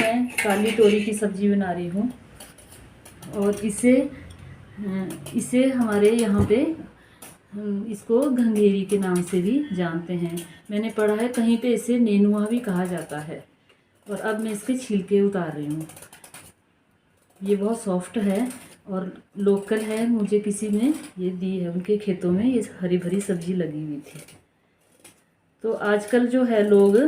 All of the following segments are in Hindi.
मैं काली तोरी की सब्ज़ी बना रही हूँ और इसे हमारे यहाँ पे इसको घंघेरी के नाम से भी जानते हैं। मैंने पढ़ा है कहीं पे इसे नेनुआ भी कहा जाता है। और अब मैं इसके छिलके उतार रही हूँ। ये बहुत सॉफ्ट है और लोकल है, मुझे किसी ने ये दी है, उनके खेतों में ये हरी भरी सब्ज़ी लगी हुई थी। तो आजकल जो है लोग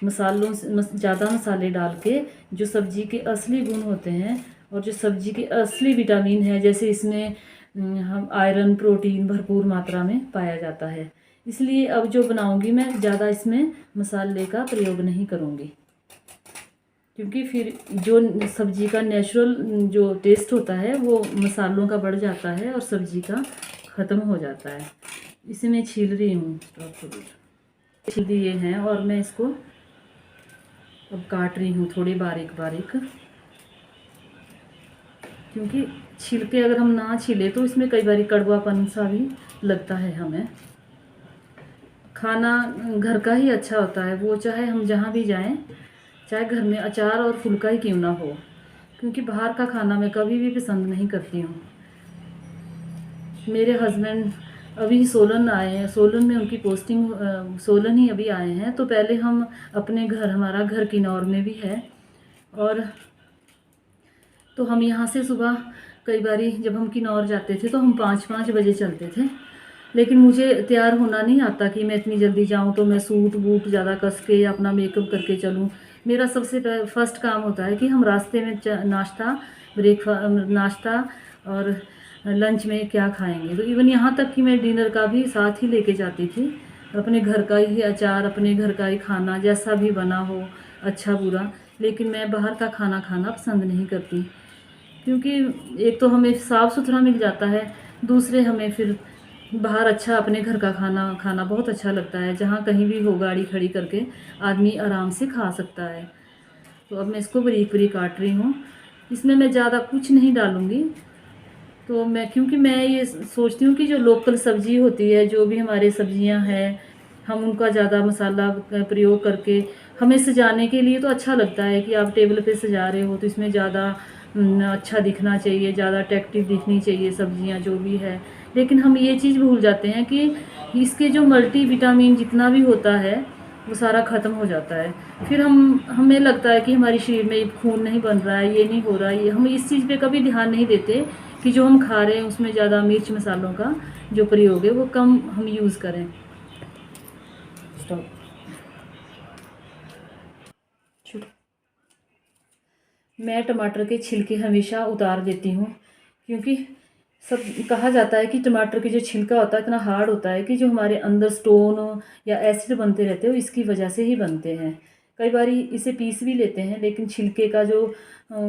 मसालों से ज़्यादा मसाले डाल के जो सब्ज़ी के असली गुण होते हैं और जो सब्ज़ी के असली विटामिन है, जैसे इसमें हम आयरन प्रोटीन भरपूर मात्रा में पाया जाता है, इसलिए अब जो बनाऊंगी मैं ज़्यादा इसमें मसाले का प्रयोग नहीं करूँगी, क्योंकि फिर जो सब्ज़ी का नेचुरल जो टेस्ट होता है वो मसालों का बढ़ जाता है और सब्ज़ी का ख़त्म हो जाता है। इसे मैं छील रही हूँ, छील दिए हैं और मैं इसको अब काट रही हूँ थोड़े बारीक बारीक, क्योंकि छिलके अगर हम ना छीले तो इसमें कई बार कड़वापन सा भी लगता है हमें। खाना घर का ही अच्छा होता है, वो चाहे हम जहाँ भी जाएं, चाहे घर में अचार और फुल्का ही क्यों ना हो, क्योंकि बाहर का खाना मैं कभी भी पसंद नहीं करती हूँ। मेरे हस्बैंड अभी सोलन आए हैं, सोलन में उनकी पोस्टिंग, सोलन ही अभी आए हैं। तो पहले हम अपने घर, हमारा घर किन्नौर में भी है, और तो हम यहाँ से सुबह कई बारी जब हम किन्नौर जाते थे तो हम 5-5 बजे चलते थे। लेकिन मुझे तैयार होना नहीं आता कि मैं इतनी जल्दी जाऊँ, तो मैं सूट बूट ज़्यादा कस के या अपना मेकअप करके चलूँ। मेरा सबसे फर्स्ट काम होता है कि हम रास्ते में नाश्ता और लंच में क्या खाएंगे। तो इवन यहाँ तक कि मैं डिनर का भी साथ ही लेके जाती थी, अपने घर का ही अचार, अपने घर का ही खाना, जैसा भी बना हो अच्छा बुरा। लेकिन मैं बाहर का खाना खाना पसंद नहीं करती, क्योंकि एक तो हमें साफ़ सुथरा मिल जाता है, दूसरे हमें फिर बाहर अच्छा अपने घर का खाना खाना बहुत अच्छा लगता है, जहाँ कहीं भी हो गाड़ी खड़ी करके आदमी आराम से खा सकता है। तो अब मैं इसको बारीक बारीक काट रही हूँ। इसमें मैं ज़्यादा कुछ नहीं डालूँगी, तो क्योंकि मैं ये सोचती हूँ कि जो लोकल सब्ज़ी होती है, जो भी हमारे सब्जियाँ हैं, हम उनका ज़्यादा मसाला प्रयोग करके हमें सजाने के लिए तो अच्छा लगता है कि आप टेबल पे सजा रहे हो तो इसमें ज़्यादा अच्छा दिखना चाहिए, ज़्यादा अट्रैक्टिव दिखनी चाहिए सब्जियाँ जो भी है। लेकिन हम ये चीज़ भूल जाते हैं कि इसके जो मल्टी विटामिन जितना भी होता है वो सारा ख़त्म हो जाता है। फिर हमें लगता है कि हमारे शरीर में खून नहीं बन रहा है, ये नहीं हो रहा है, ये हम इस चीज़ पे कभी ध्यान नहीं देते कि जो हम खा रहे हैं उसमें ज़्यादा मिर्च मसालों का जो प्रयोग है वो कम हम यूज़ करें। मैं टमाटर के छिलके हमेशा उतार देती हूँ, क्योंकि सब कहा जाता है कि टमाटर की जो छिलका होता है इतना हार्ड होता है कि जो हमारे अंदर स्टोन या एसिड बनते रहते हो इसकी वजह से ही बनते हैं। कई बार इसे पीस भी लेते हैं, लेकिन छिलके का जो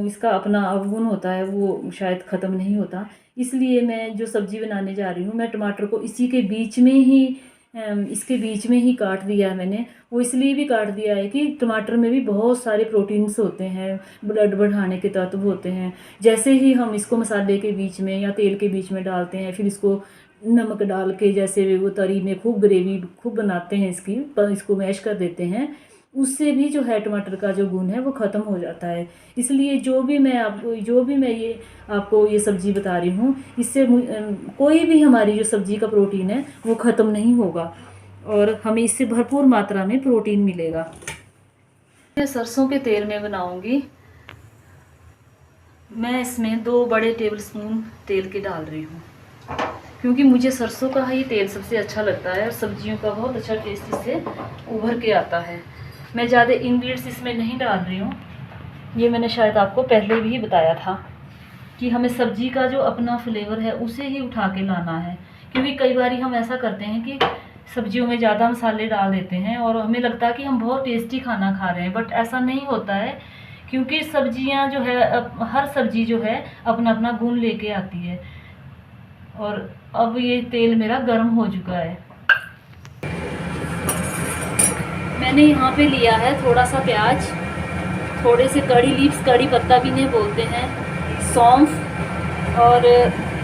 इसका अपना अवगुण होता है वो शायद ख़त्म नहीं होता। इसलिए मैं जो सब्ज़ी बनाने जा रही हूँ, मैं टमाटर को इसके बीच में ही काट दिया है मैंने। वो इसलिए भी काट दिया है कि टमाटर में भी बहुत सारे प्रोटीन्स होते हैं, ब्लड बढ़ाने के तत्व होते हैं। जैसे ही हम इसको मसाले के बीच में या तेल के बीच में डालते हैं, फिर इसको नमक डाल के जैसे वो तरी में खूब ग्रेवी खूब बनाते हैं इसकी, पर इसको मैश कर देते हैं, उससे भी जो है टमाटर का जो गुण है वो ख़त्म हो जाता है। इसलिए जो भी मैं आपको ये सब्ज़ी बता रही हूँ, इससे कोई भी हमारी जो सब्ज़ी का प्रोटीन है वो ख़त्म नहीं होगा और हमें इससे भरपूर मात्रा में प्रोटीन मिलेगा। मैं सरसों के तेल में बनाऊंगी। मैं इसमें 2 बड़े टेबलस्पून तेल के डाल रही हूँ, क्योंकि मुझे सरसों का ही तेल सबसे अच्छा लगता है और सब्जियों का बहुत अच्छा टेस्ट इससे उभर के आता है। मैं ज़्यादा इंग्रेडिएंट्स इसमें नहीं डाल रही हूँ, ये मैंने शायद आपको पहले भी बताया था कि हमें सब्जी का जो अपना फ्लेवर है उसे ही उठा के लाना है। क्योंकि कई बार हम ऐसा करते हैं कि सब्जियों में ज़्यादा मसाले डाल देते हैं और हमें लगता है कि हम बहुत टेस्टी खाना खा रहे हैं, बट ऐसा नहीं होता है, क्योंकि सब्जियां जो है, हर सब्जी जो है अपना अपना गुण लेके आती है। और अब ये तेल मेरा गर्म हो चुका है। मैंने यहाँ पे लिया है थोड़ा सा प्याज, थोड़े से कड़ी लीव्स, कड़ी पत्ता भी इन्हें बोलते हैं, सौंफ और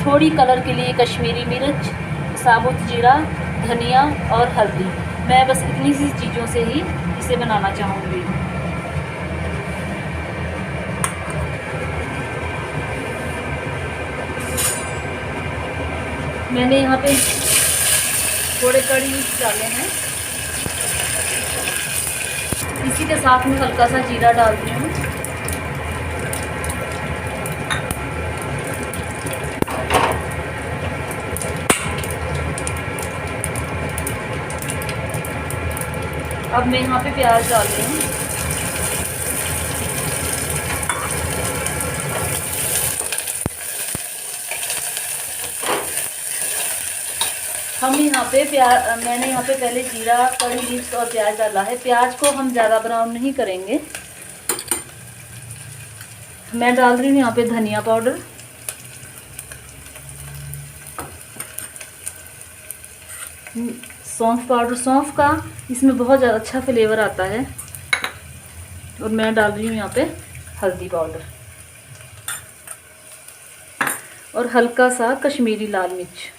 थोड़ी कलर के लिए कश्मीरी मिर्च, साबुत जीरा, धनिया और हल्दी। मैं बस इतनी सी चीज़ों से ही इसे बनाना चाहूँगी। मैंने यहाँ पे थोड़े कड़ी मिर्च डाले हैं। इसी के साथ में हल्का सा जीरा डालती हूँ। अब मैं यहाँ पे प्याज डाल रही हूँ। हम यहाँ पे मैंने यहाँ पे पहले जीरा, कड़ी मिर्च और प्याज डाला है। प्याज को हम ज़्यादा ब्राउन नहीं करेंगे। मैं डाल रही हूँ यहाँ पे धनिया पाउडर, सौंफ पाउडर। सौंफ का इसमें बहुत ज़्यादा अच्छा फ्लेवर आता है। और मैं डाल रही हूँ यहाँ पे हल्दी पाउडर और हल्का सा कश्मीरी लाल मिर्च।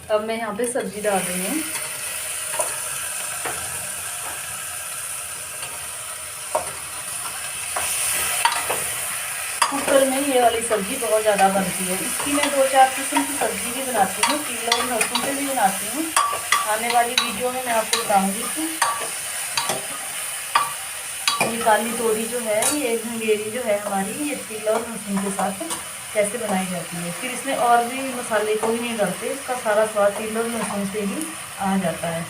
अब मैं यहाँ पे सब्जी डाल रही हूँ। कुकर में ये वाली सब्जी बहुत ज़्यादा बनती है। इसकी मैं 2-4 किस्म की सब्जी भी बनाती हूँ, तिल और लहसुन से भी बनाती हूँ। आने वाली वीडियो में मैं आपको बताऊँगी कि ये काली तोरी जो है, ये हंगेरी जो है हमारी, ये तिल और लहसुन के साथ कैसे बनाई जाती है। फिर इसमें और भी मसाले कोई नहीं डालते, इसका सारा स्वाद तिल और लहसुन से ही आ जाता है।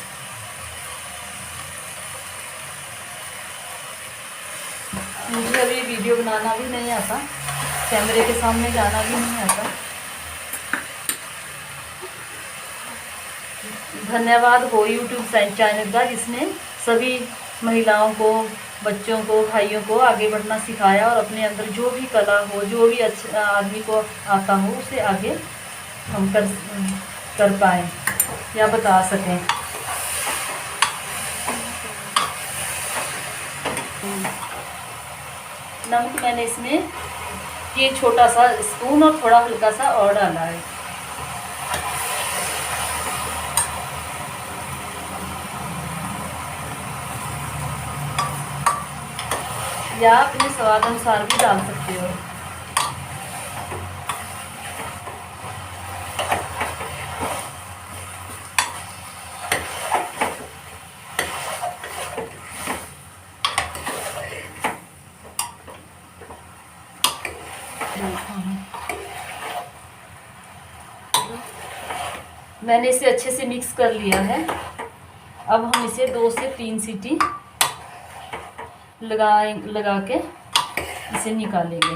मुझे अभी वीडियो बनाना भी नहीं आता, कैमरे के सामने जाना भी नहीं आता। धन्यवाद हो यूट्यूब चैनल का, जिसने सभी महिलाओं को, बच्चों को, भाइयों को आगे बढ़ना सिखाया और अपने अंदर जो भी कला हो, जो भी अच्छा आदमी को आता हो, उसे आगे हम कर पाएँ या बता सकें। नमक मैंने इसमें ये छोटा सा स्पून और थोड़ा हल्का सा और डाला है। या अपने स्वाद अनुसार भी डाल सकते हो। मैंने इसे अच्छे से मिक्स कर लिया है। अब हम इसे 2 से 3 सीटी लगा के इसे निकालेंगे।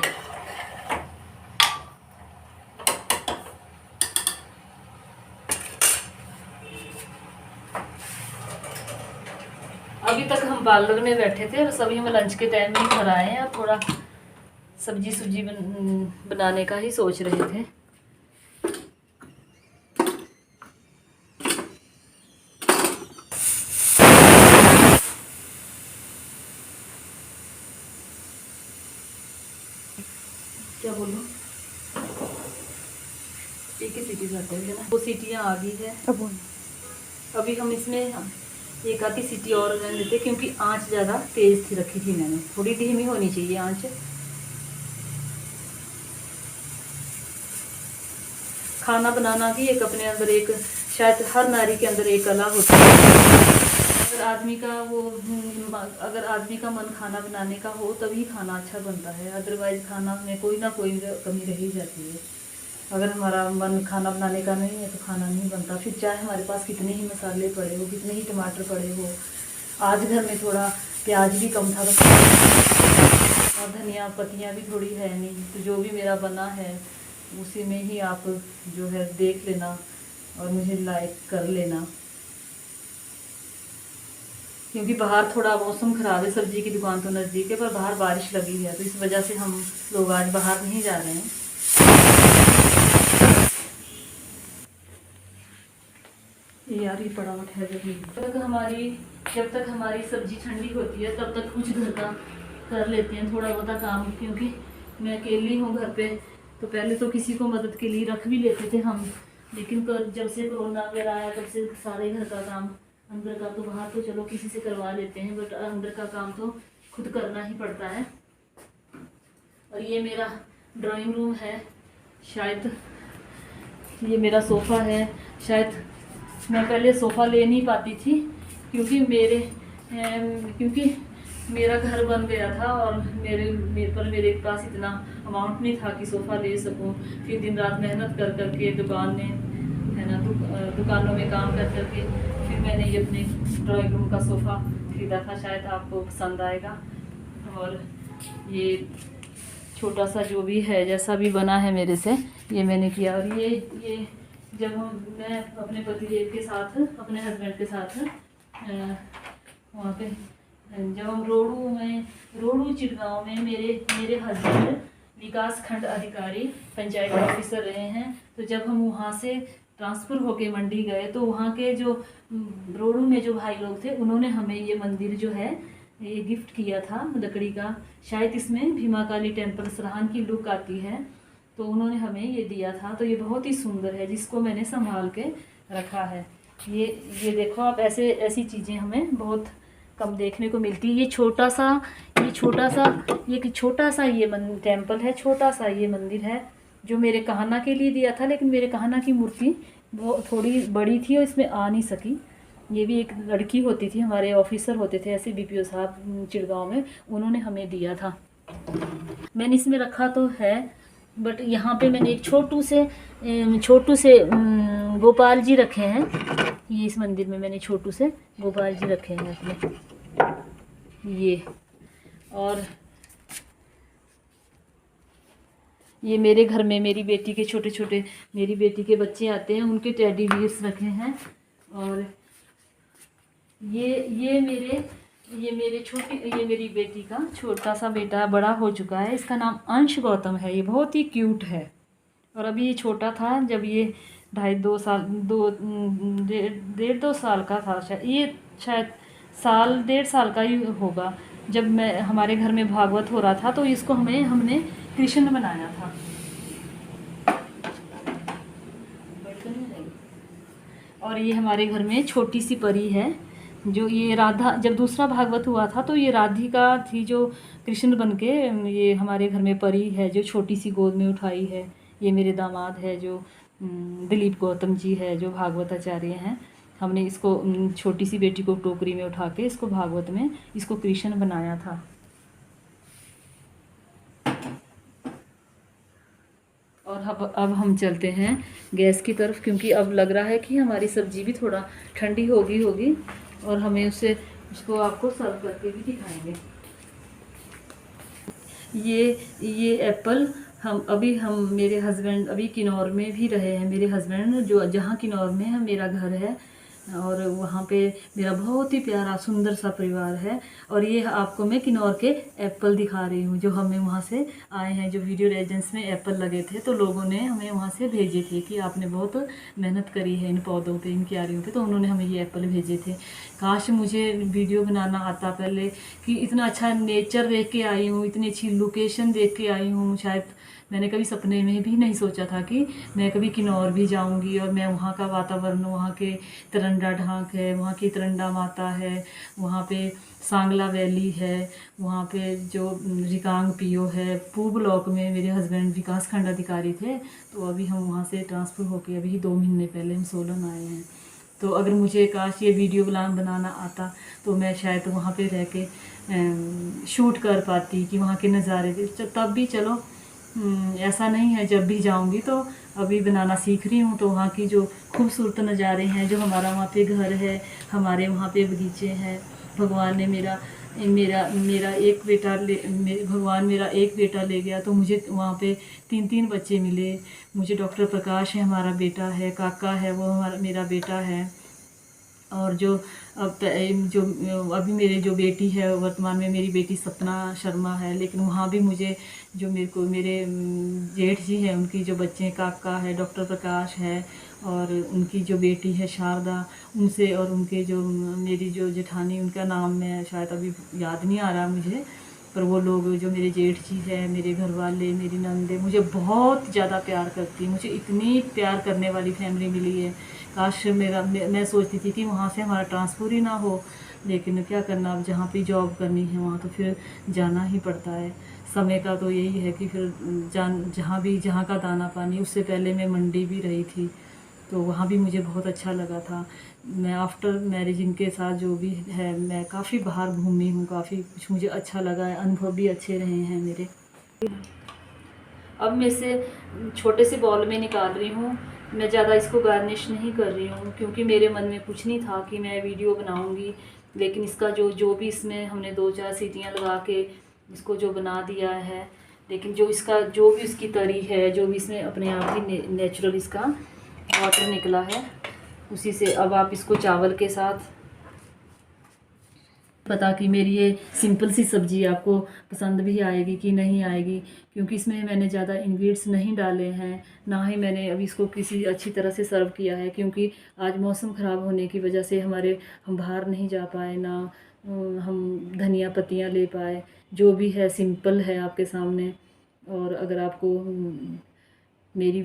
अभी तक हम पार्लर में बैठे थे और सभी हम लंच के टाइम में घर आए हैं और थोड़ा सब्जी बनाने का ही सोच रहे थे। क्या बोलूं, एक ही सीटी जाते हैं ना, 2 सीटियाँ आ गई है। अभी हम इसमें एक आधी सीटी और रहने देते, क्योंकि आंच ज़्यादा तेज़ थी रखी थी मैंने, थोड़ी धीमी होनी चाहिए आंच। खाना बनाना भी एक अपने अंदर एक, शायद हर नारी के अंदर एक कला होती है। अगर आदमी का मन खाना बनाने का हो तभी खाना अच्छा बनता है, अदरवाइज खाना में कोई ना कोई कमी रह ही जाती है। अगर हमारा मन खाना बनाने का नहीं है तो खाना नहीं बनता, फिर चाहे हमारे पास कितने ही मसाले पड़े हो, कितने ही टमाटर पड़े हो। आज घर में थोड़ा प्याज भी कम था और धनिया पत्तियाँ भी थोड़ी है नहीं, तो जो भी मेरा बना है उसी में ही आप जो है देख लेना और मुझे लाइक कर लेना। क्योंकि बाहर थोड़ा मौसम ख़राब है, सब्जी की दुकान तो नज़दीक है पर बाहर बारिश लगी है, तो इस वजह से हम लोग आज बाहर नहीं जा रहे हैं। यार ये पड़ा हुआ है जब तक हमारी सब्जी ठंडी होती है तब तक कुछ घर का कर लेते हैं थोड़ा बहुत काम, क्योंकि मैं अकेली हूँ घर पे। तो पहले तो किसी को मदद के लिए रख भी लेते थे हम, लेकिन जब से कोरोना वगैरह आया तब से सारे घर का काम, अंदर का तो बाहर तो चलो किसी से करवा लेते हैं, बट अंदर का काम तो खुद करना ही पड़ता है। और ये मेरा ड्राइंग रूम है, शायद ये मेरा सोफ़ा है। शायद मैं पहले सोफ़ा ले नहीं पाती थी क्योंकि मेरा घर बन गया था और मेरे पास इतना अमाउंट नहीं था कि सोफ़ा ले सकूं। फिर दिन रात मेहनत कर करके दुकानों में काम कर करके फिर मैंने ये अपने ड्राइंग रूम का सोफ़ा खरीदा था। शायद आपको पसंद आएगा। और ये छोटा सा जो भी है, जैसा भी बना है मेरे से, ये मैंने किया। और ये जब मैं अपने पतिदेव के साथ, अपने हस्बैंड के साथ वहाँ पे जब हम रोडू चिड़गांव में मेरे हस्बैंड विकास खंड अधिकारी पंचायत ऑफिसर रहे हैं। तो जब हम वहाँ से ट्रांसफ़र होके मंडी गए तो वहाँ के जो रोडू में जो भाई लोग थे उन्होंने हमें ये मंदिर जो है ये गिफ्ट किया था लकड़ी का। शायद इसमें भीमा काली टेम्पल सराहन की लुक आती है, तो उन्होंने हमें ये दिया था। तो ये बहुत ही सुंदर है, जिसको मैंने संभाल के रखा है। ये देखो आप, ऐसी चीज़ें हमें बहुत कम देखने को मिलती है। ये छोटा सा ये टेम्पल है, छोटा सा ये मंदिर है जो मेरे कहना के लिए दिया था, लेकिन मेरे कहना की मूर्ति वो थोड़ी बड़ी थी और इसमें आ नहीं सकी। ये भी एक लड़की होती थी, हमारे ऑफिसर होते थे ऐसे बीपीओ साहब चिड़गांव में, उन्होंने हमें दिया था। मैंने इसमें रखा तो है, बट यहाँ पे मैंने एक छोटू से गोपाल जी रखे हैं। ये इस मंदिर में मैंने छोटू से गोपाल जी रखे हैं अपने ये। और ये मेरे घर में मेरी बेटी के छोटे मेरी बेटी के बच्चे आते हैं, उनके टेडी बियर्स रखे हैं। और ये मेरी बेटी का छोटा सा बेटा बड़ा हो चुका है, इसका नाम अंश गौतम है। ये बहुत ही क्यूट है। और अभी ये छोटा था जब ये 2.5 साल 1.5 साल का था, ये शायद 1.5 साल का ही होगा। जब हमारे घर में भागवत हो रहा था तो इसको हमने कृष्ण बनाया था। और ये हमारे घर में छोटी सी परी है, जो ये राधा, जब दूसरा भागवत हुआ था तो ये राधिका थी जो कृष्ण बनके ये हमारे घर में परी है, जो छोटी सी गोद में उठाई है। ये मेरे दामाद है जो दिलीप गौतम जी है, जो भागवत आचार्य हैं। हमने इसको छोटी सी बेटी को टोकरी में उठा के इसको भागवत में इसको कृष्ण बनाया था। और अब हम चलते हैं गैस की तरफ, क्योंकि अब लग रहा है कि हमारी सब्जी भी थोड़ा ठंडी होगी और हमें उसको आपको सर्व करके भी दिखाएंगे। ये एप्पल हम मेरे हस्बैंड अभी किन्नौर में भी रहे हैं। मेरे हस्बैंड जहाँ किन्नौर में है मेरा घर है, और वहाँ पे मेरा बहुत ही प्यारा सुंदर सा परिवार है। और ये आपको मैं किन्नौर के एप्पल दिखा रही हूँ, जो हमें वहाँ से आए हैं। जो वीडियो रेजिडेंस में एप्पल लगे थे तो लोगों ने हमें वहाँ से भेजे थे कि आपने बहुत मेहनत करी है इन पौधों पे, इन क्यारियों पे, तो उन्होंने हमें ये एप्पल भेजे थे। काश मुझे वीडियो बनाना आता पहले, कि इतना अच्छा नेचर देख के आई हूँ, इतनी अच्छी लोकेशन देख के आई हूँ। शायद मैंने कभी सपने में भी नहीं सोचा था कि मैं कभी किन्नौर भी जाऊंगी और मैं वहाँ का वातावरण, वहाँ के तरंडा ढाक है, वहाँ की तरंडा माता है, वहाँ पे सांगला वैली है, वहाँ पे जो रिकांग पीओ है। पूर्व ब्लॉक में मेरे हस्बैंड विकास खंड अधिकारी थे, तो अभी हम वहाँ से ट्रांसफ़र होके अभी 2 महीने पहले हम सोलन आए हैं। तो अगर मुझे काश ये वीडियो बनाना आता तो मैं शायद वहाँ पे रह के शूट कर पाती कि वहाँ के नज़ारे। तब भी चलो ऐसा नहीं है, जब भी जाऊंगी तो अभी बनाना सीख रही हूँ, तो वहाँ की जो खूबसूरत नज़ारे हैं, जो हमारा वहाँ पे घर है, हमारे वहाँ पे बगीचे हैं। भगवान ने मेरा एक बेटा ले गया, तो मुझे वहाँ पे 3 बच्चे मिले। मुझे डॉक्टर प्रकाश है हमारा बेटा है, काका है वो मेरा बेटा है, और जो जो अभी मेरे जो बेटी है, वर्तमान में मेरी बेटी सपना शर्मा है, लेकिन वहाँ भी मुझे जो मेरे जेठ जी हैं, उनकी जो बच्चे काका है, डॉक्टर प्रकाश है, और उनकी जो बेटी है शारदा, उनसे, और उनके जो मेरी जो जेठानी, उनका नाम मैं शायद अभी याद नहीं आ रहा मुझे, पर वो लोग जो मेरे जेठ जी हैं, मेरे घर वाले, मेरी नंदे मुझे बहुत ज़्यादा प्यार करती हैं। मुझे इतनी प्यार करने वाली फैमिली मिली है। काश मैं सोचती थी कि वहाँ से हमारा ट्रांसफ़र ही ना हो, लेकिन क्या करना, अब जहाँ पे जॉब करनी है वहाँ तो फिर जाना ही पड़ता है। समय का तो यही है कि फिर जहाँ का दाना पानी। उससे पहले मैं मंडी भी रही थी, तो वहाँ भी मुझे बहुत अच्छा लगा था। मैं आफ्टर मैरिज इनके साथ जो भी है, मैं काफ़ी बाहर घूमी हूँ, काफ़ी कुछ मुझे अच्छा लगा है, अनुभव भी अच्छे रहे हैं मेरे। अब मैं इसे छोटे से बॉल में निकाल रही हूँ। मैं ज़्यादा इसको गार्निश नहीं कर रही हूँ, क्योंकि मेरे मन में कुछ नहीं था कि मैं वीडियो बनाऊँगी, लेकिन इसका जो भी इसमें हमने 2-4 सीटियाँ लगा के इसको जो बना दिया है, लेकिन जो भी इसकी तरी है, जो भी इसमें अपने आप ही नेचुरल इसका वाटर निकला है, उसी से अब आप इसको चावल के साथ, पता कि मेरी ये सिंपल सी सब्ज़ी आपको पसंद भी आएगी कि नहीं आएगी, क्योंकि इसमें मैंने ज़्यादा इंग्रेडिएंट्स नहीं डाले हैं, ना ही मैंने अभी इसको किसी अच्छी तरह से सर्व किया है, क्योंकि आज मौसम ख़राब होने की वजह से हम बाहर नहीं जा पाए, ना हम धनिया पत्तियाँ ले पाए। जो भी है सिंपल है आपके सामने। और अगर आपको मेरी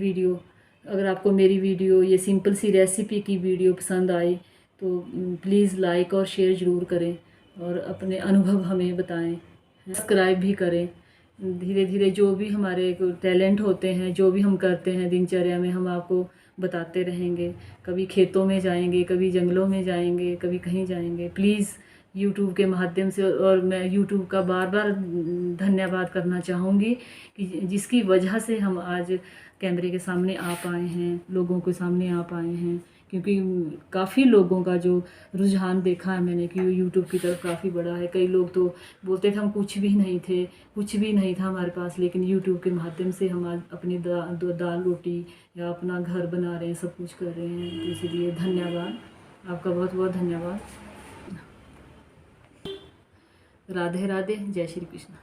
वीडियो ये सिंपल सी रेसिपी की वीडियो पसंद आई, तो प्लीज़ लाइक और शेयर ज़रूर करें, और अपने अनुभव हमें बताएं, सब्सक्राइब भी करें। धीरे धीरे जो भी हमारे टैलेंट होते हैं, जो भी हम करते हैं दिनचर्या में, हम आपको बताते रहेंगे। कभी खेतों में जाएंगे, कभी जंगलों में जाएंगे, कभी कहीं जाएंगे। प्लीज़ यूट्यूब के माध्यम से, और मैं यूट्यूब का बार बार धन्यवाद करना चाहूँगी कि जिसकी वजह से हम आज कैमरे के सामने आ पाए हैं, लोगों के सामने आ पाए हैं, क्योंकि काफ़ी लोगों का जो रुझान देखा है मैंने कि यूट्यूब की तरफ काफ़ी बड़ा है। कई लोग तो बोलते थे हम कुछ भी नहीं थे, कुछ भी नहीं था हमारे पास, लेकिन यूट्यूब के माध्यम से हम आज अपनी दाल रोटी या अपना घर बना रहे हैं, सब कुछ कर रहे हैं। तो इसलिए धन्यवाद, आपका बहुत बहुत धन्यवाद। राधे राधे, जय श्री कृष्ण।